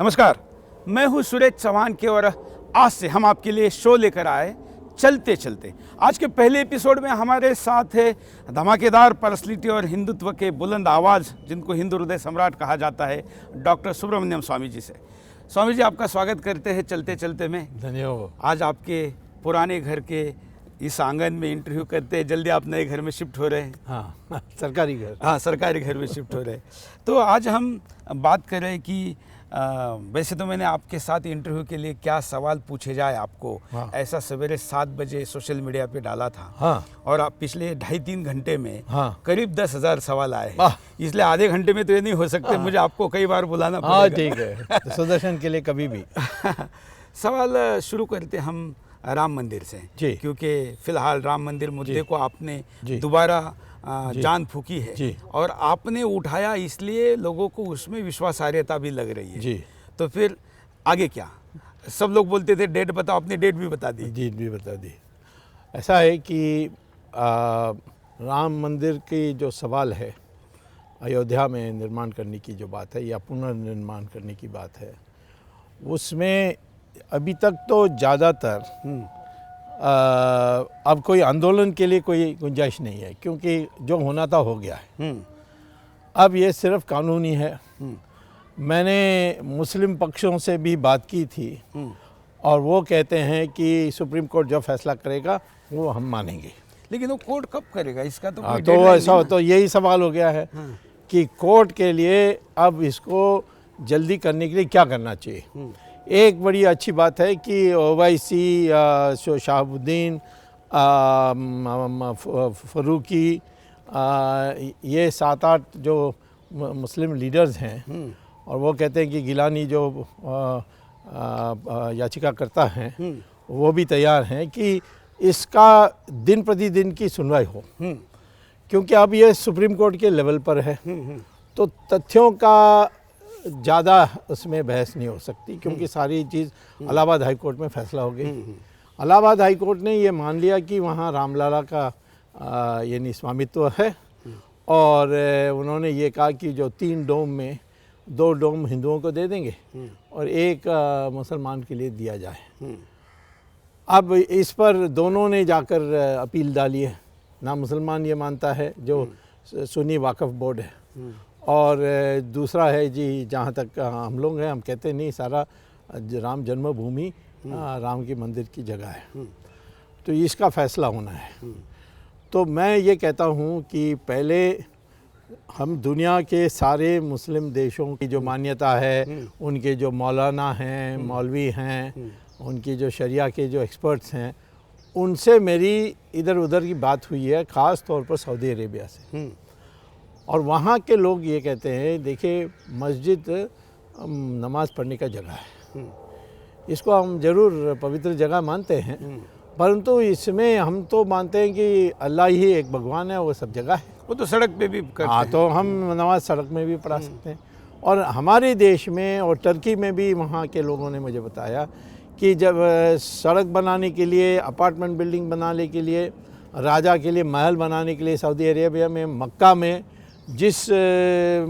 नमस्कार, मैं हूं सुरेश चौहान के और आज से हम आपके लिए शो लेकर आए चलते चलते। आज के पहले एपिसोड में हमारे साथ है धमाकेदार पर्सनैलिटी और हिंदुत्व के बुलंद आवाज़ जिनको हिंदू हृदय सम्राट कहा जाता है, डॉक्टर सुब्रमण्यम स्वामी जी से। स्वामी जी, आपका स्वागत करते हैं चलते चलते में। धन्यवाद। आज आपके पुराने घर के इस आंगन में इंटरव्यू करते हैं। जल्दी आप नए घर में शिफ्ट हो रहे हैं। हाँ, सरकारी घर। हाँ, सरकारी घर में शिफ्ट हो रहे हैं। तो आज हम बात कर रहे हैं कि वैसे तो मैंने आपके साथ इंटरव्यू के लिए क्या सवाल पूछे जाए आपको, हाँ। ऐसा सवेरे 7 बजे सोशल मीडिया पे डाला था। हाँ। और आप पिछले 2.5-3 घंटे में हाँ। करीब 10,000 सवाल आए हैं। इसलिए आधे घंटे में तो ये नहीं हो सकते, मुझे आपको कई बार बुलाना पड़ेगा। हाँ, ठीक है, तो सुदर्शन के लिए कभी भी। सवाल शुरू करते हम राम मंदिर से, क्योंकि फिलहाल राम मंदिर मुद्दे को आपने दोबारा जान फूकी है और आपने उठाया, इसलिए लोगों को उसमें विश्वासार्हता भी लग रही है जी। तो फिर आगे क्या? सब लोग बोलते थे डेट बताओ, अपनी डेट भी बता दी। डेट भी बता दी। ऐसा है कि राम मंदिर की जो सवाल है, अयोध्या में निर्माण करने की जो बात है या पुनर्निर्माण करने की बात है, उसमें अभी तक तो ज़्यादातर अब कोई आंदोलन के लिए कोई गुंजाइश नहीं है, क्योंकि जो होना था हो गया है। अब ये सिर्फ कानूनी है। मैंने मुस्लिम पक्षों से भी बात की थी और वो कहते हैं कि सुप्रीम कोर्ट जो फैसला करेगा वो हम मानेंगे। लेकिन वो कोर्ट कब करेगा इसका तो कोई तो ऐसा तो यही सवाल हो गया है कि कोर्ट के लिए अब इसको जल्दी करने के लिए क्या करना चाहिए। एक बड़ी अच्छी बात है कि ओवैसी, शहाबुद्दीन, फरूकी, ये 7-8 जो मुस्लिम लीडर्स हैं और वो कहते हैं कि गिलानी जो याचिका करता हैं वो भी तैयार हैं कि इसका दिन प्रतिदिन की सुनवाई हो, क्योंकि अब ये सुप्रीम कोर्ट के लेवल पर है। तो तथ्यों का ज़्यादा उसमें बहस नहीं हो सकती, क्योंकि सारी चीज़ इलाहाबाद हाई कोर्ट में फैसला हो गई। इलाहाबाद हाई कोर्ट ने ये मान लिया कि वहाँ रामलला का यानी स्वामित्व है और उन्होंने ये कहा कि जो 3 डोम में 2 डोम हिंदुओं को दे देंगे और 1 मुसलमान के लिए दिया जाए। अब इस पर दोनों ने जाकर अपील डाली है। ना मुसलमान ये मानता है, जो सुन्नी वाकफ़ बोर्ड है, और दूसरा है जी, जहाँ तक हम लोग हैं, हम कहते नहीं, सारा राम जन्मभूमि राम के मंदिर की जगह है, तो इसका फैसला होना है। तो मैं ये कहता हूँ कि पहले हम दुनिया के सारे मुस्लिम देशों की जो मान्यता है, उनके जो मौलाना हैं, मौलवी हैं, उनकी जो शरिया के जो एक्सपर्ट्स हैं, उनसे मेरी इधर उधर की बात हुई है, ख़ास तौर पर सऊदी अरेबिया से। और वहाँ के लोग ये कहते हैं, देखिए मस्जिद नमाज़ पढ़ने का जगह है, इसको हम ज़रूर पवित्र जगह मानते हैं, परंतु इसमें हम तो मानते हैं कि अल्लाह ही एक भगवान है, वो सब जगह है। वो तो सड़क पे भी करते हैं। तो हम नमाज सड़क में भी पढ़ा सकते हैं। और हमारे देश में और टर्की में भी वहाँ के लोगों ने मुझे बताया कि जब सड़क बनाने के लिए, अपार्टमेंट बिल्डिंग बनाने के लिए, राजा के लिए महल बनाने के लिए सऊदी अरेबिया में मक्का में जिस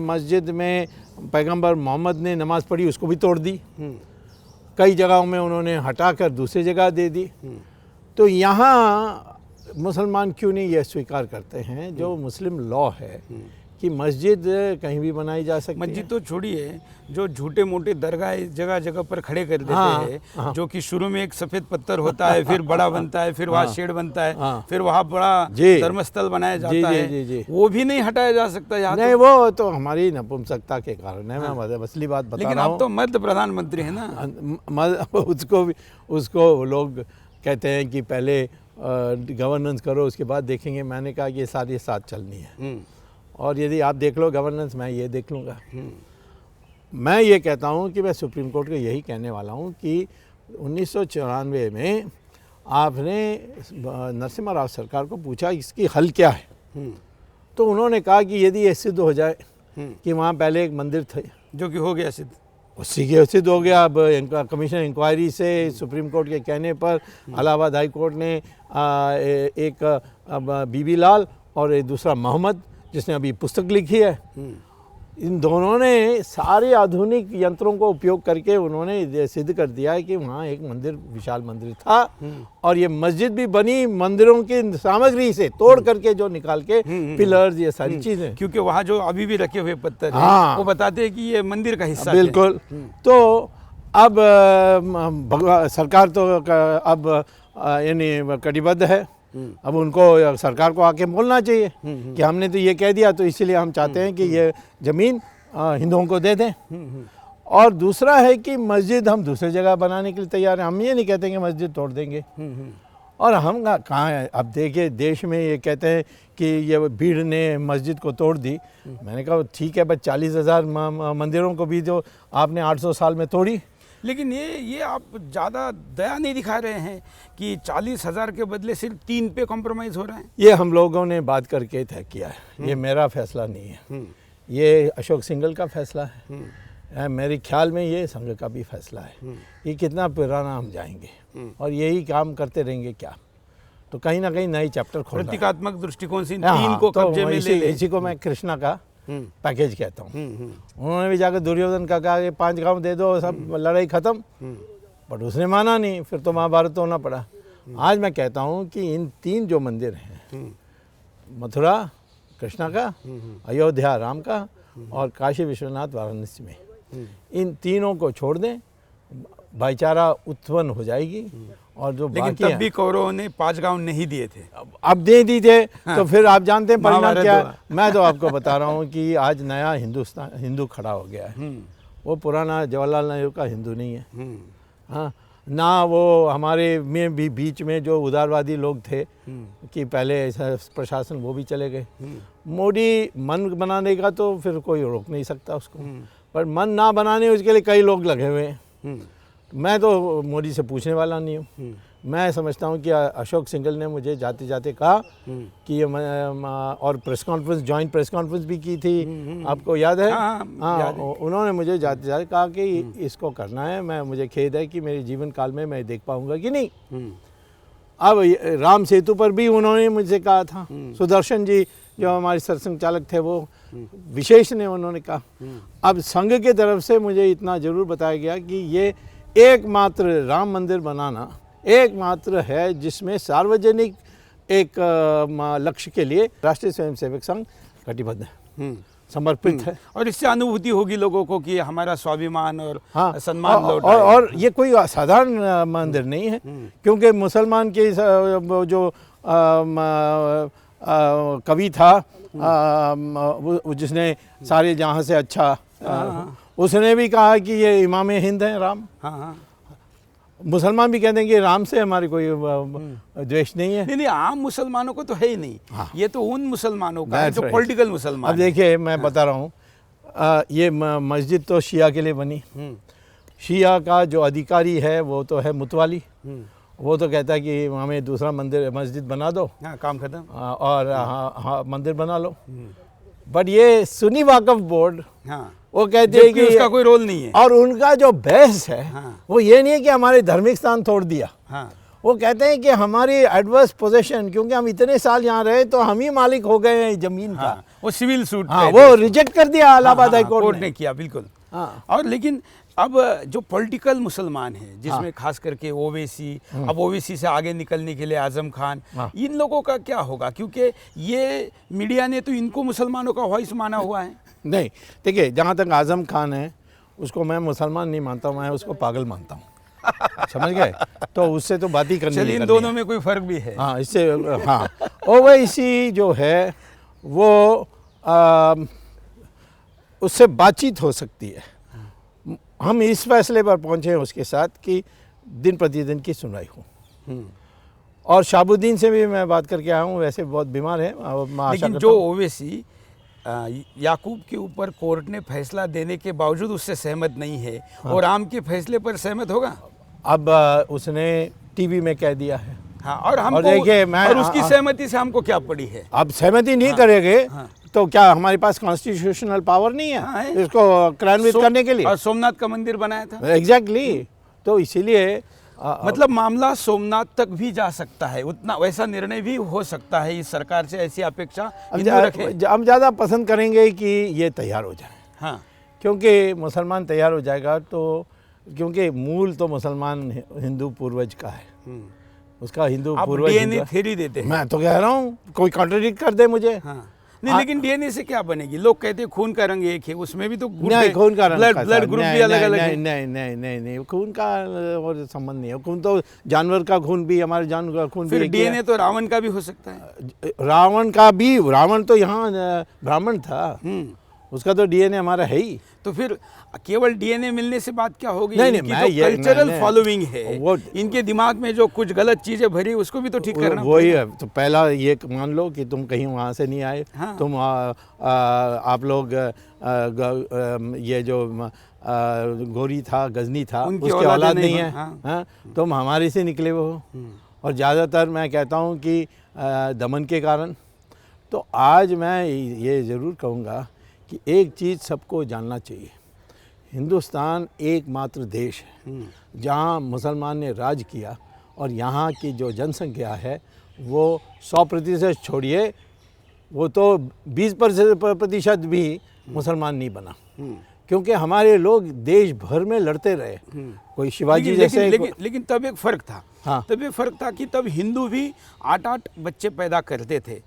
मस्जिद में पैगंबर मोहम्मद ने नमाज़ पढ़ी उसको भी तोड़ दी, कई जगहों में उन्होंने हटाकर दूसरी जगह दे दी। तो यहाँ मुसलमान क्यों नहीं ये स्वीकार करते हैं जो मुस्लिम लॉ है कि मस्जिद कहीं भी बनाई जा सकती है। मस्जिद तो छोड़िए, जो झूठे मोटे दरगाह जगह जगह पर खड़े कर देते हैं, जो कि शुरू में एक सफ़ेद पत्थर होता है, फिर बड़ा बनता है, फिर वहाँ शेड बनता है, फिर वहाँ बड़ा धर्मस्थल बनाया जाता है, वो भी नहीं हटाया जा सकता यहाँ? नहीं, वो तो हमारी नपुंसकता के कारण है। मैं असली बात बता रहा हूँ। लेकिन आप तो मर्द प्रधानमंत्री हैं ना। उसको लोग कहते हैं कि पहले गवर्नेंस करो, उसके बाद देखेंगे। मैंने कहा कि ये सारी साथ चलनी है, और यदि आप देख लो गवर्नेंस, मैं ये देख लूँगा। मैं ये कहता हूँ कि मैं सुप्रीम कोर्ट को यही कहने वाला हूँ कि 1994 में आपने नरसिम्हा राव सरकार को पूछा इसकी हल क्या है, तो उन्होंने कहा कि यदि ये सिद्ध हो जाए कि वहाँ पहले एक मंदिर थे, जो कि हो गया सिद्ध, उसी के सिद्ध हो गया। अब कमीशन इंक्वायरी से सुप्रीम कोर्ट के कहने पर इलाहाबाद हाई कोर्ट ने एक बीबी लाल और एक दूसरा मोहम्मद, जिसने अभी पुस्तक लिखी है, इन दोनों ने सारे आधुनिक यंत्रों को उपयोग करके उन्होंने सिद्ध कर दिया है कि वहाँ एक मंदिर, विशाल मंदिर था। और ये मस्जिद भी बनी मंदिरों की सामग्री से तोड़ करके, जो निकाल के पिलर्स, ये सारी चीज़ें, क्योंकि वहाँ जो अभी भी रखे हुए पत्थर हैं, हाँ, वो बताते हैं कि ये मंदिर का हिस्सा बिल्कुल। तो अब सरकार तो अब यानी कटिबद्ध है। अब उनको, सरकार को आके बोलना चाहिए कि हमने तो ये कह दिया, तो इसीलिए हम चाहते हैं कि ये ज़मीन हिंदुओं को दे दें। और दूसरा है कि मस्जिद हम दूसरी जगह बनाने के लिए तैयार हैं। हम ये नहीं कहते कि मस्जिद तोड़ देंगे। और हम कहाँ हैं, अब देखिए देश में ये कहते हैं कि ये भीड़ ने मस्जिद को तोड़ दी। मैंने कहा ठीक है, बस 40,000 मंदिरों को भी जो आपने 800 साल में तोड़ी। लेकिन ये आप ज़्यादा दया नहीं दिखा रहे हैं कि 40,000 के बदले सिर्फ 3 पे कॉम्प्रोमाइज़ हो रहा है। ये हम लोगों ने बात करके तय किया है, ये मेरा फैसला नहीं है, ये अशोक सिंघल का फैसला है। मेरे ख्याल में ये संघ का भी फैसला है। ये कितना पुराना हम जाएंगे और यही काम करते रहेंगे क्या? तो कहीं ना कहीं नई चैप्टर खोलना, प्रतीकात्मक दृष्टिकोण से 3 को कब्जे में ले ले। इसी को मैं कृष्णा का पैकेज कहता हूँ। उन्होंने भी जाकर दुर्योधन का कहा कि 5 गांव दे दो, सब लड़ाई खत्म, बट उसने माना नहीं, फिर तो महाभारत होना पड़ा। आज मैं कहता हूँ कि इन 3 जो मंदिर हैं, मथुरा कृष्णा का, अयोध्या राम का, और काशी विश्वनाथ वाराणसी में, इन तीनों को छोड़ दें, भाईचारा उत्पन्न हो जाएगी। और जो लेकिन तब भी कौरवों ने 5 गांव नहीं दिए थे, अब दे दी थे। हाँ। तो फिर आप जानते हैं परिणाम क्या? मैं तो आपको बता रहा हूँ कि आज नया हिंदू खड़ा हो गया है। वो पुराना जवाहरलाल नेहरू का हिंदू नहीं है। हाँ, ना वो हमारे में भी बीच में जो उदारवादी लोग थे कि पहले प्रशासन, वो भी चले गए। मोदी मन बनाने का तो फिर कोई रोक नहीं सकता उसको, पर मन ना बनाने उसके लिए कई लोग लगे हुए हैं। मैं तो मोदी से पूछने वाला नहीं हूँ। मैं समझता हूँ कि अशोक सिंघल ने मुझे जाते जाते कहा कि ये और press conference, joint press conference भी की थी, आपको याद है? हाँ, उन्होंने मुझे जाते जाते कहा कि इसको करना है। मुझे खेद है कि मेरे जीवन काल में मैं देख पाऊँगा कि नहीं। अब राम सेतु पर भी उन्होंने मुझे कहा था, सुदर्शन जी जो हमारे सरसंघ चालक थे, वो विशेष ने उन्होंने कहा। अब संघ के तरफ से मुझे इतना जरूर बताया गया कि ये एकमात्र राम मंदिर बनाना एकमात्र है जिसमें सार्वजनिक एक लक्ष्य के लिए राष्ट्रीय स्वयंसेवक संघ कटिबद्ध है, समर्पित है। और इससे अनुभूति होगी लोगों को कि हमारा स्वाभिमान और हाँ, सम्मान लौट और ये कोई साधारण मंदिर नहीं है, क्योंकि मुसलमान के जो कवि था जिसने सारे जहाँ से अच्छा, उसने भी कहा कि ये इमाम हिंद है राम। मुसलमान भी कहते हैं कि राम से हमारे कोई द्वेष नहीं है। नहीं, आम मुसलमानों को तो है ही नहीं। हाँ। ये तो उन मुसलमानों का है जो पॉलिटिकल मुसलमान। अब देखिए मैं बता रहा हूँ, ये मस्जिद तो शिया के लिए बनी। शिया का जो अधिकारी है वो तो है मुतवाली, वो तो कहता है कि हमें दूसरा मस्जिद बना दो। हाँ, काम खत्म। और हाँ, मंदिर बना लो। बट ये सुन्नी वाकफ बोर्ड, हाँ, वो कहते हैं कि उसका कोई रोल नहीं है। और उनका जो बहस है, हाँ, वो ये नहीं है कि हमारे धार्मिक स्थान तोड़ दिया। हाँ, वो कहते हैं कि हमारी एडवर्स पोजेशन, क्योंकि हम इतने साल यहाँ रहे तो हम ही मालिक हो गए हैं जमीन का। हाँ, वो सिविल सूट, हाँ, वो रिजेक्ट कर दिया इलाहाबाद हाई कोर्ट ने किया, बिल्कुल। हाँ। और लेकिन अब जो पॉलिटिकल मुसलमान हैं, जिसमें खास करके ओवैसी, अब ओवैसी से आगे निकलने के लिए आजम खान, इन लोगों का क्या होगा? क्योंकि ये मीडिया ने तो इनको मुसलमानों का वॉइस माना हुआ है। नहीं, देखिए, जहाँ तक आजम खान है उसको मैं मुसलमान नहीं मानता हूँ, मैं उसको पागल मानता हूँ। समझ गए? तो उससे तो बात ही करनी है। इन दोनों में कोई फर्क भी है। हाँ, इससे हाँ, ओवैसी जो है वो उससे बातचीत हो सकती है। हम इस फैसले पर पहुंचे हैं उसके साथ कि दिन प्रतिदिन की सुनवाई हो। और शाहबुद्दीन से भी मैं बात करके आया हूँ, वैसे बहुत बीमार है। लेकिन जो ओवैसी याकूब के ऊपर कोर्ट ने फैसला देने के बावजूद उससे सहमत नहीं है, हाँ, और राम के फैसले पर सहमत होगा। अब उसने टीवी में कह दिया है। हाँ, और हम देखिए, और उसकी सहमति से हमको क्या पड़ी है? अब सहमति नहीं करेंगे तो क्या हमारे पास कॉन्स्टिट्यूशनल पावर नहीं है? हाँ, है। इसको क्रियान्वित करने के लिए? और सोमनाथ का मंदिर बनाया था। एग्जैक्टली। तो इसीलिए मतलब मामला सोमनाथ तक भी जा सकता है, उतना वैसा निर्णय भी हो सकता है। इस सरकार से ऐसी अपेक्षा हम ज़्यादा पसंद करेंगे कि ये तैयार हो जाए। हाँ। क्योंकि मुसलमान तैयार हो जाएगा तो, क्योंकि मूल तो मुसलमान हिंदू पूर्वज का है, उसका हिंदू पूर्वज। डीएनए थ्योरी देते हैं। मैं तो कह रहा हूँ, कोई कॉन्ट्रडिक्ट कर दे मुझे। हाँ। नहीं, लेकिन डीएनए से क्या बनेगी? लोग कहते हैं खून का रंग एक है, उसमें भी तो नहीं, खून का रंग ब्लड ग्रुप भी अलग अलग है। नहीं नहीं नहीं नहीं, खून का और संबंध नहीं है। खून तो जानवर का खून भी, हमारे जानवर का खून भी। फिर डीएनए तो रावण का भी हो सकता है। रावण का भी, रावण तो यहाँ ब्राह्मण था, उसका तो डीएनए हमारा है ही। तो फिर केवल डीएनए मिलने से बात क्या होगी? नहीं, इनकी मैं जो कल्चरल फॉलोइंग है, वो इनके दिमाग में जो कुछ गलत चीजें भरी, उसको भी तो ठीक करना वही है। तो पहला ये मान लो कि तुम कहीं वहाँ से नहीं आए। हाँ। तुम आप लोग ये जो गोरी था, गजनी था, उनकी उसके औलाद नहीं नहीं है। हाँ। हाँ, तुम हमारे से निकले हुए हो। और ज़्यादातर मैं कहता हूँ कि दमन के कारण। तो आज मैं ये ज़रूर कहूँगा कि एक चीज़ सबको जानना चाहिए, हिंदुस्तान एकमात्र देश है जहाँ मुसलमान ने राज किया, और यहाँ की जो जनसंख्या है वो 100% छोड़िए, वो तो 20% भी मुसलमान नहीं बना, क्योंकि हमारे लोग देश भर में लड़ते रहे। कोई शिवाजी जैसे लेकिन तब एक फर्क था। हाँ। तब ये फर्क था कि तब हिंदू भी 8-8 बच्चे पैदा करते थे,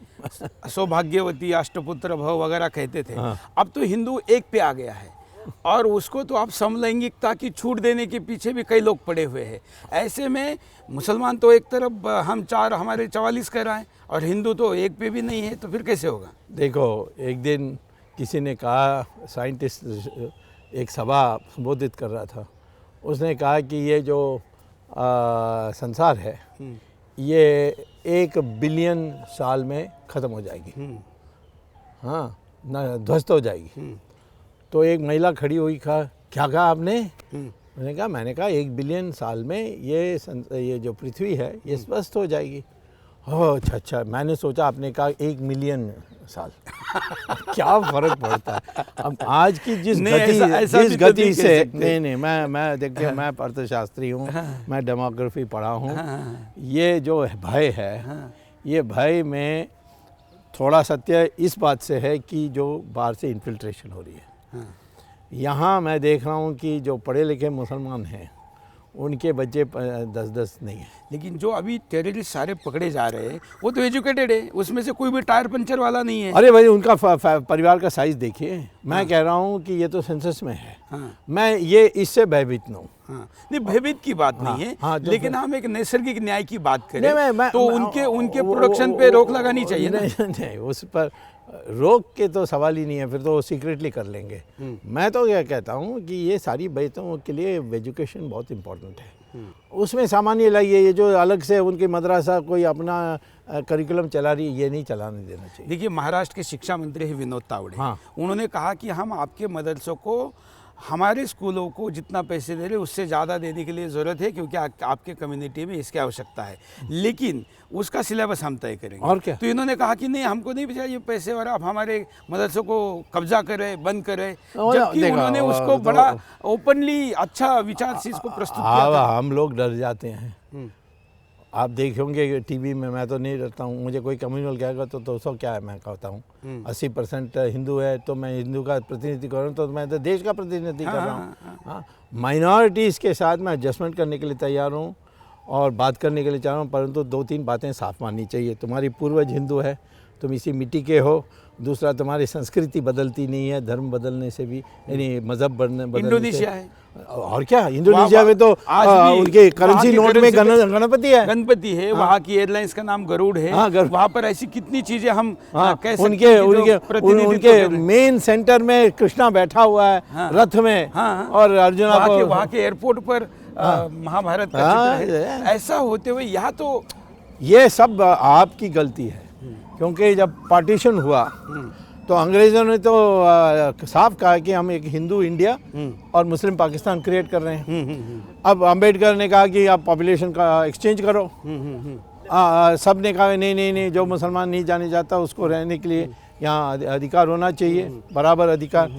सौभाग्यवती, अष्टपुत्र भव वगैरह कहते थे। हाँ। अब तो हिंदू एक पे आ गया है, और उसको तो आप समलैंगिकता की छूट देने के पीछे भी कई लोग पड़े हुए हैं। ऐसे में मुसलमान तो एक तरफ हम 4, हमारे 44 कह रहा है, और हिंदू तो एक पे भी नहीं है, तो फिर कैसे होगा? देखो, एक दिन किसी ने कहा, साइंटिस्ट एक सभा संबोधित कर रहा था, उसने कहा कि ये जो संसार है ये 1 बिलियन साल में ख़त्म हो जाएगी। हाँ, ना ध्वस्त हो जाएगी। तो एक महिला खड़ी हुई, कहा, क्या कहा आपने? मैंने कहा 1 बिलियन साल में ये जो पृथ्वी है ये ध्वस्त हो जाएगी। ओह अच्छा, मैंने सोचा आपने कहा 1 मिलियन साल। क्या फर्क पड़ता है? अब आज की जिस गति से नहीं, मैं देखिए, मैं अर्थशास्त्री हूँ, मैं डेमोग्राफी पढ़ा हूँ। ये जो भय है, ये भय में थोड़ा सत्य इस बात से है कि जो बाहर से इन्फिल्ट्रेशन हो रही है। यहाँ मैं देख रहा हूँ कि जो पढ़े लिखे मुसलमान हैं उनके बच्चे 10-10 नहीं है। लेकिन जो अभी टेररिस्ट सारे पकड़े जा रहे हैं वो तो एजुकेटेड है, उसमें से कोई भी टायर पंचर वाला नहीं है। अरे भाई, उनका परिवार का साइज देखिए। मैं कह रहा हूँ कि ये तो सेंसस में है। मैं ये इससे भयभीत न हूँ। नहीं, भयभीत की बात नहीं है, लेकिन हम एक नैसर्गिक न्याय की बात करें तो उनके प्रोडक्शन पे रोक लगानी चाहिए। नहीं, उस पर रोक के तो सवाल ही नहीं है, फिर तो सीक्रेटली कर लेंगे। मैं तो क्या कहता हूँ कि ये सारी बातों के लिए एजुकेशन बहुत इम्पोर्टेंट है। उसमें सामान्य लाइए, ये जो अलग से उनकी मदरसा कोई अपना करिकुलम चला रही है, ये नहीं चलाने देना चाहिए। देखिए, महाराष्ट्र के शिक्षा मंत्री हैं विनोद तावड़े। हाँ। उन्होंने कहा कि हम आपके मदरसों को, हमारे स्कूलों को जितना पैसे दे रहे उससे ज़्यादा देने के लिए ज़रूरत है, क्योंकि आपके कम्युनिटी में इसकी आवश्यकता है, लेकिन उसका सिलेबस हम तय करेंगे। और क्या? तो इन्होंने कहा कि नहीं, हमको नहीं चाहिए पैसे, और आप हमारे मदरसों को कब्जा करें, बंद करें। जबकि उन्होंने उसको बड़ा ओपनली अच्छा विचार से इसको प्रस्तुत किया था। हम लोग डर जाते हैं। आप देखेंगे टीवी में, मैं तो नहीं डरता हूँ। मुझे कोई कम्युनल कहेगा तो 200 क्या है, मैं कहता हूँ 80% हिंदू है, तो मैं हिंदू का प्रतिनिधि कर रहा हूँ, तो मैं तो देश का प्रतिनिधि कर रहा हूँ। हाँ, माइनॉरिटीज़ के साथ मैं एडजस्टमेंट करने के लिए तैयार हूँ और बात करने के लिए चाह रहा हूँ, परंतु 2-3 बातें साफ माननी चाहिए। तुम्हारी पूर्वज हिंदू है, तुम इसी मिट्टी के हो। दूसरा, तुम्हारी संस्कृति बदलती नहीं है, धर्म बदलने से भी, यानी मज़हब बदलने इंडोनेशिया है, और क्या, इंडोनेशिया में तो उनके करेंसी नोट में गणपति है। गणपति है। वहाँ की एयरलाइंस का नाम गरुड़ है। वहाँ पर ऐसी कितनी चीजें हम कह सकते हैं। उनके मेन सेंटर में कृष्णा बैठा हुआ है रथ में, और अर्जुना को वहाँ के एयरपोर्ट पर महाभारत का चित्र है। ऐसा होते हुए यहाँ तो ये सब आपकी गलती है, क्योंकि जब पार्टीशन हुआ तो अंग्रेज़ों ने तो साफ कहा कि हम एक हिंदू इंडिया और मुस्लिम पाकिस्तान क्रिएट कर रहे हैं। अब अंबेडकर ने कहा कि आप पॉपुलेशन का एक्सचेंज करो। सब ने कहा नहीं, जो मुसलमान नहीं जाने जाता उसको रहने के लिए यहाँ अधिकार होना चाहिए, बराबर अधिकार।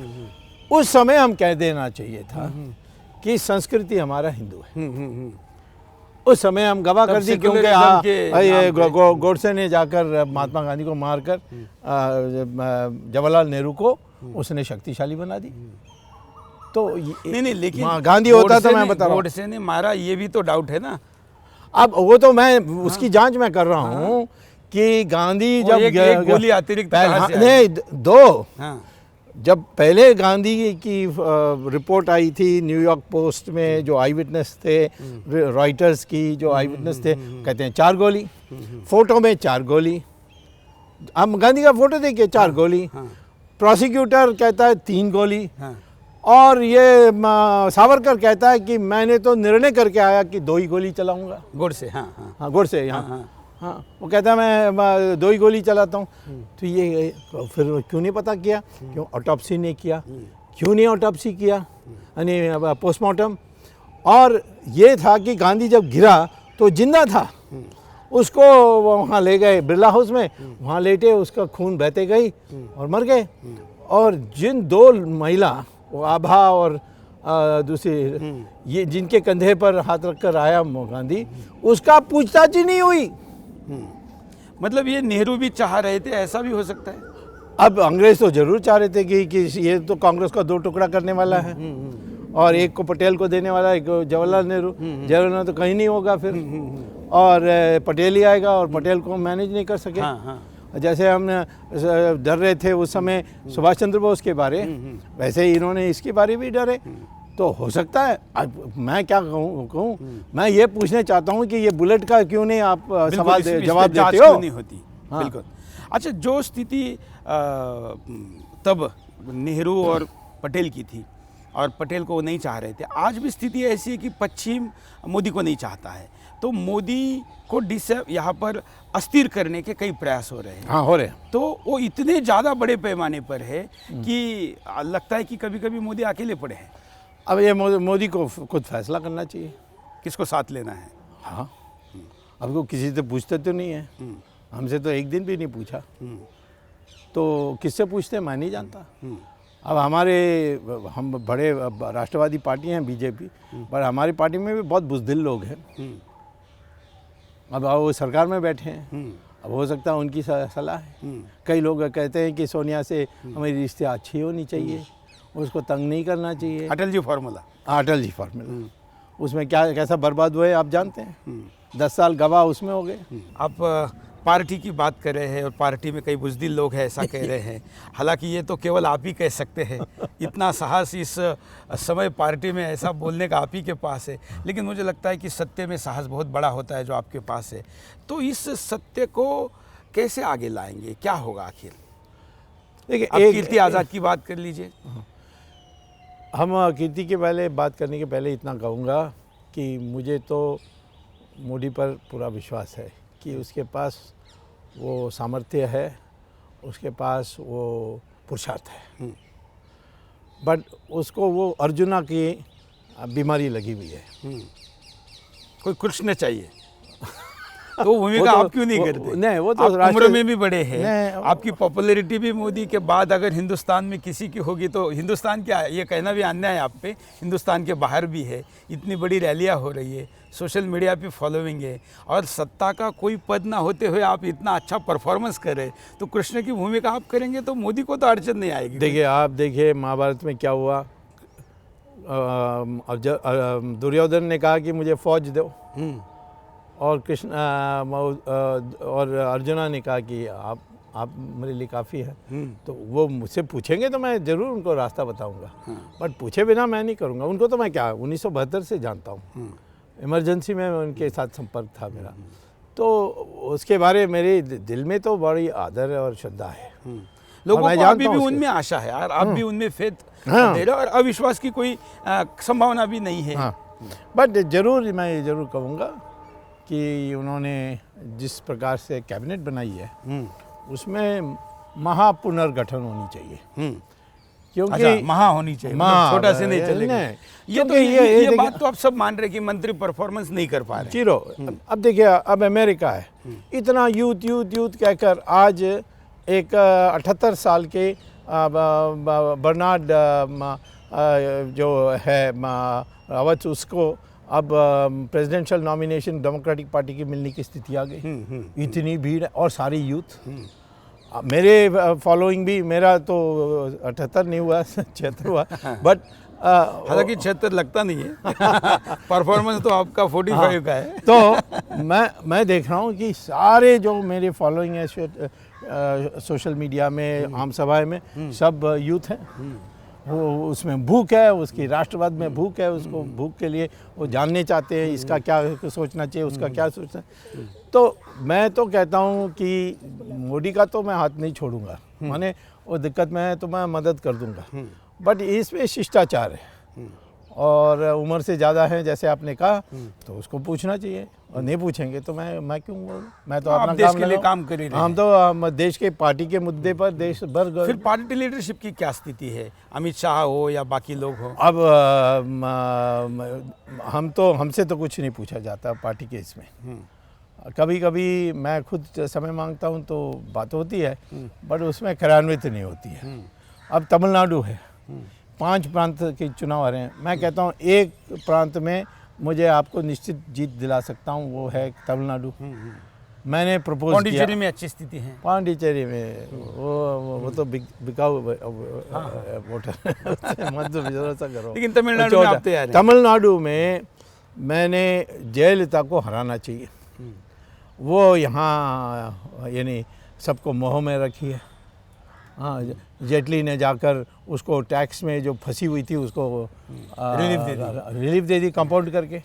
उस समय हम कह देना चाहिए था कि संस्कृति हमारा हिंदू है। उस समय हम गवाह कर दी, क्योंकि गोडसे ने जाकर महात्मा गांधी को मारकर जवाहरलाल नेहरू को उसने शक्तिशाली बना दी। तो नहीं, लेकिन गांधी होता तो मैं बता रहा हूँ, गोडसे ने मारा, ये भी तो डाउट है ना। अब वो तो मैं उसकी जांच मैं कर रहा हूँ कि गांधी जब एक गोली अतिरिक्त कहाँ से आई? नहीं, दो। हाँ, जब पहले गांधी की रिपोर्ट आई थी न्यूयॉर्क पोस्ट में, जो आई विटनेस थे, रॉयटर्स की जो आई विटनेस थे, कहते हैं 4 गोली, फोटो में 4 गोली। हम गांधी का फोटो देखिए, 4 गोली। प्रोसिक्यूटर कहता है 3 गोली। और ये सावरकर कहता है कि मैंने तो निर्णय करके आया कि 2 ही गोली चलाऊंगा। गोडसे, हाँ, गोडसे, यहाँ हाँ, वो कहता है मैं 2 ही गोली चलाता हूँ। तो ये फिर क्यों नहीं पता किया, क्यों ऑटोप्सी नहीं किया, क्यों नहीं ऑटोप्सी किया, यानी पोस्टमार्टम। और ये था कि गांधी जब गिरा तो जिंदा था, उसको वहाँ ले गए बिरला हाउस में, वहाँ लेटे, उसका खून बहते गई और मर गए। और जिन 2 महिला, वो आभा और दूसरी, ये जिनके कंधे पर हाथ रखकर आया गांधी, उसका पूछताछ ही नहीं हुई। मतलब ये नेहरू भी चाह रहे थे, ऐसा भी हो सकता है। अब अंग्रेज तो जरूर चाह रहे थे कि ये तो कांग्रेस का 2 टुकड़ा करने वाला है, और एक को पटेल को देने वाला है, एक को जवाहरलाल नेहरू। जवाहरलाल तो कहीं नहीं होगा फिर, और पटेल ही आएगा, और पटेल को मैनेज नहीं कर सके। जैसे हम डर रहे थे उस समय सुभाष चंद्र बोस के बारे, वैसे ही इन्होंने इसके बारे भी डरे। तो हो सकता है, मैं क्या कहूँ, मैं ये पूछना चाहता हूँ कि ये बुलेट का क्यों नहीं आप सवाल जवाब देते हो? नहीं होती। हाँ। बिल्कुल। अच्छा, जो स्थिति तब नेहरू और पटेल की थी, और पटेल को नहीं चाह रहे थे, आज भी स्थिति ऐसी है कि पश्चिम मोदी को नहीं चाहता है, तो मोदी को यहाँ पर अस्थिर करने के कई प्रयास हो रहे हैं। हाँ, हो रहे हैं। तो वो इतने ज़्यादा बड़े पैमाने पर है कि लगता है कि कभी कभी मोदी अकेले पड़े हैं। अब ये मोदी को खुद फैसला करना चाहिए, किसको साथ लेना है। हाँ, अब वो किसी से पूछते तो नहीं है, हमसे तो एक दिन भी नहीं पूछा, तो किससे पूछते हैं मैं नहीं जानता। अब हम बड़े राष्ट्रवादी पार्टी हैं बीजेपी, पर हमारी पार्टी में भी बहुत बुज़दिल लोग हैं। अब वो सरकार में बैठे हैं, अब हो सकता है उनकी सलाह है। कई लोग कहते हैं कि सोनिया से हमारी रिश्ते अच्छी होनी चाहिए, उसको तंग नहीं करना चाहिए। अटल जी फार्मूला, अटल जी फार्मूला, उसमें क्या कैसा बर्बाद हुए आप जानते हैं। 10 साल गवाह उसमें हो गए। आप पार्टी की बात कर रहे हैं, और पार्टी में कई बुज़दिल लोग हैं ऐसा कह रहे हैं। हालांकि ये तो केवल आप ही कह सकते हैं, इतना साहस इस समय पार्टी में ऐसा बोलने का आप ही के पास है। लेकिन मुझे लगता है कि सत्य में साहस बहुत बड़ा होता है जो आपके पास है। तो इस सत्य को कैसे आगे लाएंगे, क्या होगा आखिर? देखिए, आप कीर्ति आज़ाद की बात कर लीजिए। हम कीर्ति के पहले बात करने के पहले इतना कहूँगा कि मुझे तो मोदी पर पूरा विश्वास है कि उसके पास वो सामर्थ्य है, उसके पास वो पुरुषार्थ है, बट उसको वो अर्जुना की बीमारी लगी हुई है। कोई कृष्ण चाहिए। तो भूमिका आप क्यों नहीं करते? नहीं, वो तो आप उम्र में भी बड़े हैं, आपकी पॉपुलैरिटी भी मोदी के बाद अगर हिंदुस्तान में किसी की होगी तो हिंदुस्तान क्या है, ये कहना भी अन्याय है आप पे, हिंदुस्तान के बाहर भी है, इतनी बड़ी रैलियां हो रही है, सोशल मीडिया पे फॉलोइंग है, और सत्ता का कोई पद ना होते हुए आप इतना अच्छा परफॉर्मेंस कर रहे, तो कृष्ण की भूमिका आप करेंगे तो मोदी को तो अड़चन नहीं आएगी। देखिए, आप देखिए महाभारत में क्या हुआ, दुर्योधन ने कहा कि मुझे फौज दो, और कृष्ण और अर्जुना ने कहा कि आप मेरे लिए काफ़ी है। तो वो मुझसे पूछेंगे तो मैं ज़रूर उनको रास्ता बताऊंगा, बट पूछे बिना मैं नहीं करूंगा। उनको तो मैं क्या 1972 से जानता हूँ, इमरजेंसी में उनके साथ संपर्क था मेरा, तो उसके बारे मेरे दिल में तो बड़ी आदर और श्रद्धा है। लोगों को अभी भी उनमें आशा है यार, आप भी उनमें फेथ दे रहे हो, और अविश्वास की कोई संभावना भी नहीं है। बट ज़रूर मैं ज़रूर कहूँगा कि उन्होंने जिस प्रकार से कैबिनेट बनाई है उसमें महापुनर्गठन होनी चाहिए, क्योंकि महा होनी चाहिए, छोटा से नहीं चलेगा। ये बात तो आप सब मान रहे कि मंत्री परफॉर्मेंस नहीं कर पा रहे। चीरो, अब देखिए, अब अमेरिका है, इतना यूथ कहकर आज एक 78 साल के बर्नार्ड जो है रावत, उसको अब प्रेसिडेंशियल नॉमिनेशन डेमोक्रेटिक पार्टी की मिलने की स्थिति आ गई। इतनी भीड़ है और सारी यूथ, मेरे फॉलोइंग भी, मेरा तो 78 नहीं हुआ 76 हुआ, बट हालांकि 76 लगता नहीं है परफॉर्मेंस तो आपका 45 का है। तो मैं देख रहा हूँ कि सारे जो मेरे फॉलोइंग है सोशल मीडिया में, आम सभाएं में, सब यूथ हैं। वो उसमें भूख है, उसकी राष्ट्रवाद में भूख है, उसको भूख के लिए वो जानने चाहते हैं इसका क्या सोचना चाहिए, उसका क्या सोचना है। तो मैं तो कहता हूँ कि मोदी का तो मैं हाथ नहीं छोड़ूंगा, माने वो दिक्कत में है तो मैं मदद कर दूंगा, बट इसमें शिष्टाचार है और उम्र से ज़्यादा है जैसे आपने कहा, तो उसको पूछना चाहिए, और नहीं पूछेंगे तो मैं क्यों बोलूं? मैं तो अपना देश के लिए काम कर ही रहे हैं। हम तो देश के पार्टी के मुद्दे पर देश भर। फिर पार्टी लीडरशिप की क्या स्थिति है, अमित शाह हो या बाकी लोग हो? अब हमसे तो कुछ नहीं पूछा जाता पार्टी के इसमें। कभी कभी मैं खुद समय मांगता हूं तो बात होती है, बट उसमें कार्यान्वित नहीं होती है। अब तमिलनाडु है, 5 प्रांत के चुनाव आ रहे हैं, मैं कहता हूँ एक प्रांत में मुझे आपको निश्चित जीत दिला सकता हूँ, वो है तमिलनाडु। मैंने प्रपोज किया। पांडिचेरी में अच्छी स्थिति है। पांडिचेरी में वो तो बिकाऊ वोटर मत भरोसा करो। लेकिन तमिलनाडु में आप तैयार हैं? तमिलनाडु में मैंने जयललिता को हराना चाहिए। वो यहाँ यानी सबको मोह में रखी है। हाँ, जेटली ने जाकर उसको टैक्स में जो फंसी हुई थी उसको रिलीफ दे दी कंपाउंड करके।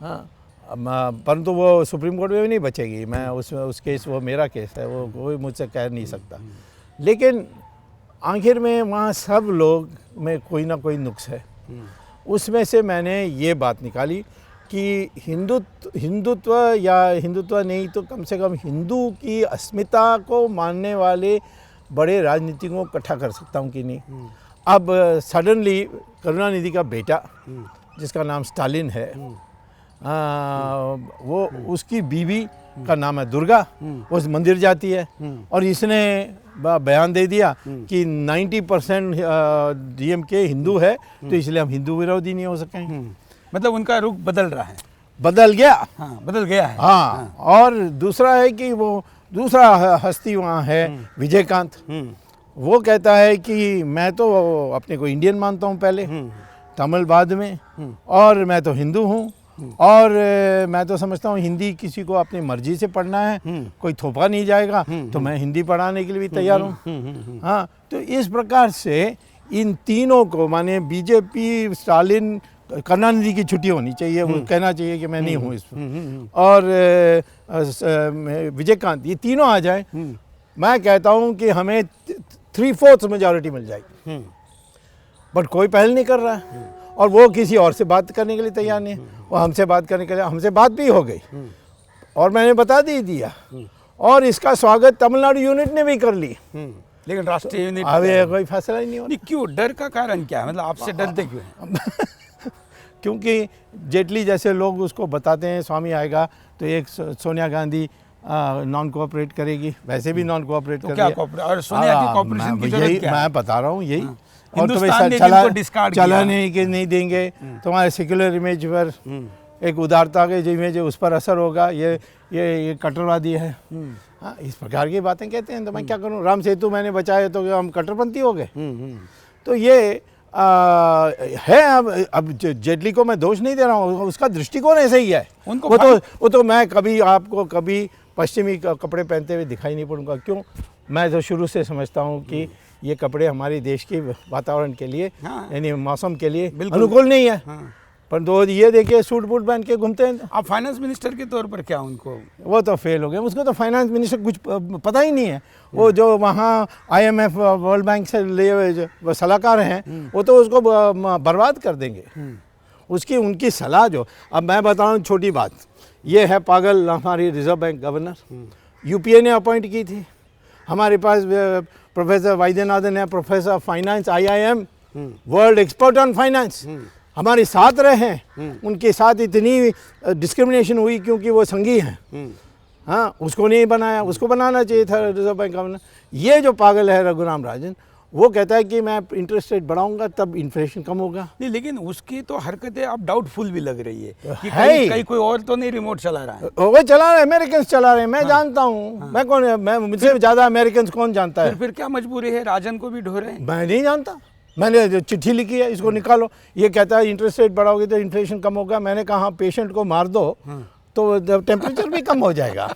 हाँ, परंतु वो सुप्रीम कोर्ट में भी नहीं बचेगी। मैं उस केस, वो मेरा केस है, वो कोई मुझसे कह नहीं सकता। लेकिन आखिर में वहाँ सब लोग में कोई ना कोई नुक्स है। उसमें से मैंने ये बात निकाली कि हिंदुत्व या हिंदुत्व नहीं तो कम से कम हिंदू की अस्मिता को मानने वाले बड़े राजनीतिकों को इकट्ठा कर सकता हूँ कि नहीं। अब सडनली करुणानिधि का बेटा जिसका नाम स्टालिन है, वो उसकी बीवी का नाम है दुर्गा, वो उस मंदिर जाती है और इसने बयान दे दिया कि 90% डीएमके हिंदू है, तो इसलिए हम हिंदू विरोधी नहीं हो सकेंगे। मतलब उनका रुख बदल रहा है, बदल गया। हाँ, बदल गया है। हाँ, और दूसरा है कि वो दूसरा हस्ती वहाँ है विजयकांत, वो कहता है कि मैं तो अपने को इंडियन मानता हूँ पहले, तमिल बाद में, और मैं तो हिंदू हूँ, और मैं तो समझता हूँ हिंदी किसी को अपनी मर्जी से पढ़ना है, कोई थोपा नहीं जाएगा, तो मैं हिंदी पढ़ाने के लिए भी तैयार हूँ। हाँ, तो इस प्रकार से इन तीनों को, माने बीजेपी, स्टालिन, करुणानिधि की छुट्टी होनी चाहिए, वो कहना चाहिए कि मैं नहीं हूँ इसमें, और विजयकांत, ये तीनों आ जाए, मैं कहता हूँ कि हमें 3/4 मेजॉरिटी मिल जाएगी। बट कोई पहल नहीं कर रहा है, और वो किसी और से बात करने के लिए तैयार नहीं है। वो हमसे बात करने के लिए, हमसे बात भी हो गई और मैंने बता दिया, और इसका स्वागत तमिलनाडु यूनिट ने भी कर ली। लेकिन राष्ट्रीय यूनिट अभी कोई फैसला ही नहीं हुआ। क्यों? डर का कारण क्या है? मतलब आपसे डरते क्यों हैं? क्योंकि जेटली जैसे लोग उसको बताते हैं स्वामी आएगा तो एक सोनिया गांधी नॉन कोऑपरेट करेगी, वैसे भी नॉन कोऑपरेट कर क्या कोऑपरेट, और सोनिया की कोऑपरेशन की जरूरत क्या है? मैं बता रहा हूँ यही। और हिंदुस्तान ने चला नहीं कि नहीं देंगे, तुम्हारे सेक्युलर इमेज पर, एक उदारता के जो इमेज है उस पर असर होगा, ये कट्टरवादी है। हाँ, इस प्रकार की बातें कहते हैं, तो मैं क्या करूँ? राम सेतु मैंने बचाया तो हम कट्टरपंथी हो गए? तो ये है। अब जेटली को मैं दोष नहीं दे रहा हूँ, उसका दृष्टिकोण ऐसा ही है। वो तो मैं कभी आपको कभी पश्चिमी कपड़े पहनते हुए दिखाई नहीं पड़ूंगा। क्यों? मैं तो शुरू से समझता हूँ कि ये कपड़े हमारे देश के वातावरण के लिए, यानी मौसम के लिए अनुकूल नहीं है। पर दो ये देखिए सूट बूट पहन के घूमते हैं। आप फाइनेंस मिनिस्टर के तौर पर क्या उनको? वो तो फेल हो गए, उसको तो फाइनेंस मिनिस्टर कुछ पता ही नहीं है। वो जो वहाँ IMF वर्ल्ड बैंक से लिए सलाहकार हैं, वो तो उसको बर्बाद कर देंगे। उसकी उनकी सलाह जो, अब मैं बताऊँ छोटी बात, ये है पागल हमारी रिजर्व बैंक गवर्नर, UPA ने अपॉइंट की थी। हमारे पास प्रोफेसर वैद्यनाथन है, professor finance IIM, world expert on finance, हमारे साथ रहे हैं। उनके साथ इतनी डिस्क्रिमिनेशन हुई क्योंकि वो संघी हैं। हाँ, उसको नहीं बनाया, उसको बनाना चाहिए था रिजर्व बैंक गवर्नर। ये जो पागल है रघुराम राजन, वो कहता है कि मैं इंटरेस्ट रेट बढ़ाऊंगा तब इन्फ्लेशन कम होगा। नहीं, लेकिन उसकी तो हरकतें अब डाउटफुल भी लग रही है कि है कहीं कोई और तो नहीं रिमोट चला रहा है। वो चला रहे, अमेरिकन चला रहे हैं, मैं जानता हूँ। मैं कौन, मैं मुझसे ज़्यादा अमेरिकन कौन जानता है? फिर क्या मजबूरी है, राजन को भी ढो रहे हैं? मैं नहीं जानता, मैंने जो चिट्ठी लिखी है इसको निकालो। ये कहता है इंटरेस्ट रेट बढ़ाओगे तो इन्फ्लेशन कम होगा। मैंने कहा पेशेंट को मार दो तो टेम्परेचर भी कम हो जाएगा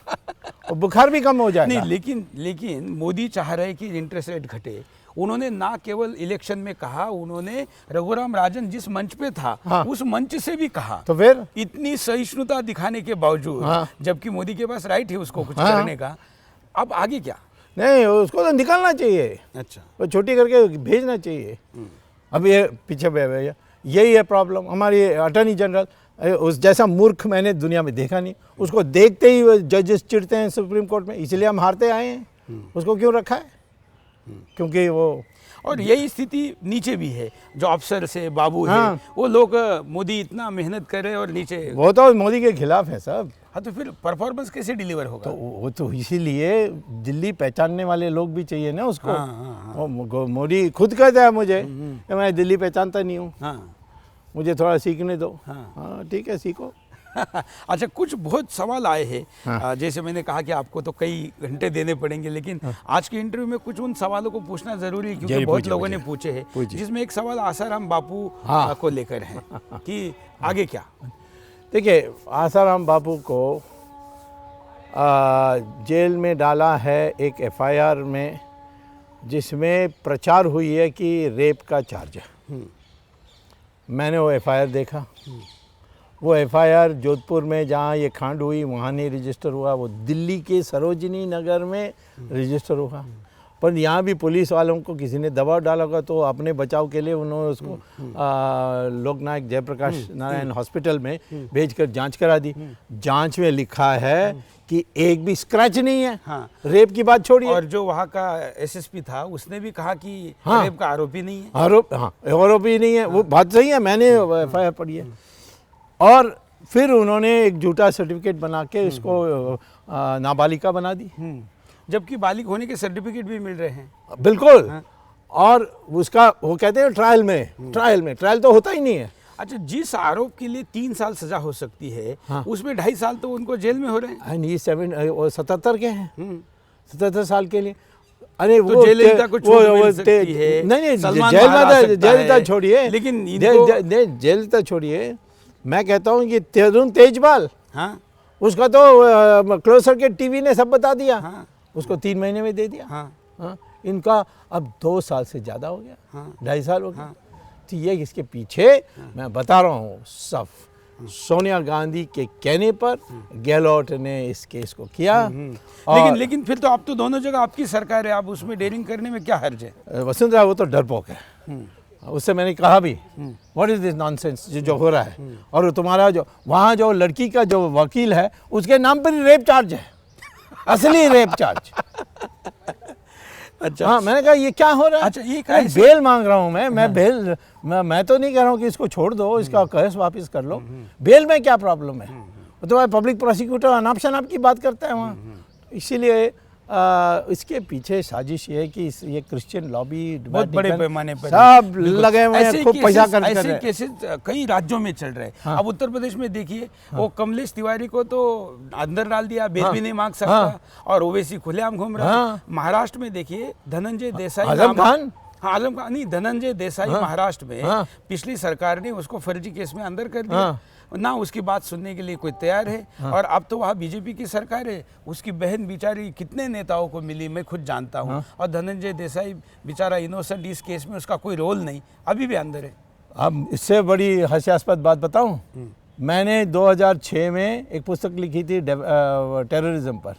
और बुखार भी कम हो जाएगा। नहीं, लेकिन मोदी चाह रहे कि इंटरेस्ट रेट घटे। उन्होंने ना केवल इलेक्शन में कहा, उन्होंने रघुराम राजन जिस मंच पे था उस मंच से भी कहा। तो फिर इतनी सहिष्णुता दिखाने के बावजूद, जबकि मोदी के पास राइट है उसको कुछ करने का, अब आगे क्या? नहीं, उसको तो निकालना चाहिए। अच्छा, वो छोटी करके भेजना चाहिए। अब ये पीछे भैया यही है प्रॉब्लम हमारी। अटॉर्नी जनरल उस जैसा मूर्ख मैंने दुनिया में देखा नहीं। उसको देखते ही जजेस चिढ़ते हैं सुप्रीम कोर्ट में, इसलिए हम हारते आए हैं। उसको क्यों रखा है? क्योंकि वो, और यही स्थिति नीचे भी है। जो अफसर से बाबू है, वो लोग मोदी इतना मेहनत कर रहे हैं और नीचे वो तो मोदी के खिलाफ है सब। हाँ, तो फिर परफॉर्मेंस कैसे डिलीवर होगा? तो वो तो इसीलिए दिल्ली पहचानने वाले लोग भी चाहिए ना उसको। मोदी खुद कहता है मुझे कि मैं दिल्ली पहचानता नहीं हूँ, मुझे थोड़ा सीखने दो। हाँ ठीक है, सीखो। अच्छा, कुछ बहुत सवाल आए हैं। जैसे मैंने कहा कि आपको तो कई घंटे देने पड़ेंगे, लेकिन आज के इंटरव्यू में कुछ उन सवालों को पूछना जरूरी है क्योंकि बहुत लोगों ने पूछे हैं, जिसमें एक सवाल आसाराम बापू को लेकर है कि आगे क्या? देखिए, आसाराम बापू को जेल में डाला है एक एफआईआर में, जिसमें प्रचार हुई है कि रेप का चार्ज है। मैंने वो एफआईआर देखा। वो एफआईआर जोधपुर में जहाँ ये कांड हुई वहाँ नहीं रजिस्टर हुआ, वो दिल्ली के सरोजनी नगर में रजिस्टर हुआ। पर यहाँ भी पुलिस वालों को किसी ने दबाव डाला होगा, तो अपने बचाव के लिए उन्होंने उसको लोकनायक जयप्रकाश नारायण हॉस्पिटल में भेजकर जांच करा दी। जांच में लिखा है कि एक भी स्क्रैच नहीं है। रेप की बात छोड़िए। और जो वहाँ का एसएसपी था उसने भी कहा कि रेप का आरोपी नहीं है। आरोपी नहीं है। वो बात सही है, मैंने एफआईआर पढ़ी है। और फिर उन्होंने एक झूठा सर्टिफिकेट बना के इसको नाबालिगा बना दी, जबकि बालिग होने के सर्टिफिकेट भी मिल रहे हैं। बिल्कुल। और उसका वो कहते हैं ट्रायल तो होता ही नहीं है। अच्छा, जिस आरोप के लिए 3 साल सजा हो सकती है, उसमें 2.5 साल तो उनको जेल में हो रहे हैं। ये 77 के हैं, 77 साल के लिए। अरे तो वो जयललिता को छूट मिल सकती है। नहीं, जयललिता छोड़िए, लेकिन जयललिता छोड़िए, मैं कहता हूँ कि तरुण तेजपाल, उसका तो क्लोज सर्किट टीवी ने सब बता दिया। उसको 3 महीने में दे दिया। इनका अब 2 साल से ज़्यादा हो गया, 2.5 साल हो गया। तो ये इसके पीछे मैं बता रहा हूँ सब सोनिया गांधी के कहने पर गहलोत ने इस केस को किया। लेकिन फिर तो आप तो दोनों जगह आपकी सरकार है, आप उसमें डेयरिंग करने में क्या हर्ज है? वसुंधरा वो तो डरपोक है। उससे मैंने कहा भी, व्हाट इज दिस नॉनसेंस जो हो रहा है। और तुम्हारा जो वहाँ जो लड़की का जो वकील है उसके नाम पर ही रेप चार्ज है, असली रेप चार्ज। अच्छा, हाँ, मैंने कहा ये क्या हो रहा है? अच्छा, ये बेल मांग रहा हूँ मैं बेल, मैं तो नहीं कह रहा हूँ कि इसको छोड़ दो, इसका केस वापस कर लो। बेल में क्या प्रॉब्लम है? तो पब्लिक प्रोसिक्यूटर अनाप शनाप की बात करता है वहाँ। इसीलिए इसके पीछे साजिश ये है कि ये क्रिश्चियन लॉबी बहुत बड़े पैमाने पर सब लगे हुए हैं, खूब पैसा खर्च कर रहे हैं। ऐसे केसेस कई राज्यों में चल रहे हैं। अब उत्तर प्रदेश में देखिए, वो कमलेश तिवारी को तो अंदर डाल दिया, बेल भी नहीं मांग सकता, और ओवैसी खुलेआम घूम रहा है। महाराष्ट्र में देखिए, धनंजय देसाई, आजम खान नहीं, धनंजय देसाई महाराष्ट्र में पिछली सरकार ने उसको फर्जी केस में अंदर कर दिया, ना उसकी बात सुनने के लिए कोई तैयार है। और अब तो वहाँ बीजेपी की सरकार है। उसकी बहन बेचारी कितने नेताओं को मिली, मैं खुद जानता हूँ। और धनंजय देसाई बेचारा इनोसेंट, इस केस में उसका कोई रोल नहीं, अभी भी अंदर है। अब इससे बड़ी हास्यास्पद बात बताऊँ, मैंने 2006 में एक पुस्तक लिखी थी टेररिज्म पर।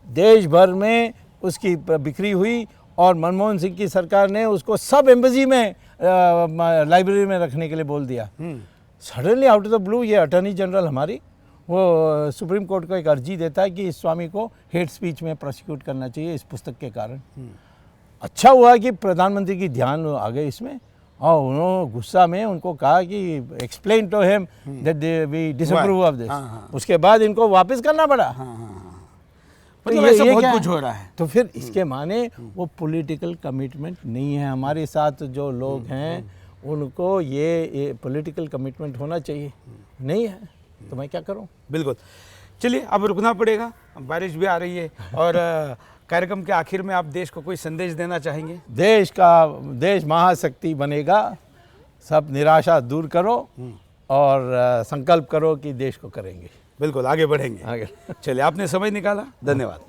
देश भर में उसकी बिक्री हुई और मनमोहन सिंह की सरकार ने उसको सब एम्बेसी में लाइब्रेरी में रखने के लिए बोल दिया। Suddenly out of the blue ये अटॉर्नी जनरल हमारी वो सुप्रीम कोर्ट को एक अर्जी देता है कि इस स्वामी को हेट स्पीच में प्रोसिक्यूट करना चाहिए इस पुस्तक के कारण। अच्छा हुआ कि प्रधानमंत्री की ध्यान आ गए इसमें, और उन्होंने गुस्सा में उनको कहा कि explain to him that we disapprove of this. उसके बाद इनको वापस करना पड़ा। मतलब ऐसा बहुत कुछ हो रहा है। तो फिर इसके माने वो पॉलिटिकल कमिटमेंट नहीं है। हमारे साथ जो लोग हैं उनको ये पॉलिटिकल कमिटमेंट होना चाहिए, नहीं है तो मैं क्या करूं। बिल्कुल। चलिए अब रुकना पड़ेगा, बारिश भी आ रही है। और कार्यक्रम के आखिर में आप देश को कोई संदेश देना चाहेंगे? देश महाशक्ति बनेगा, सब निराशा दूर करो और संकल्प करो कि देश को करेंगे। बिल्कुल, आगे बढ़ेंगे। आगे चलिए, आपने समय निकाला, धन्यवाद।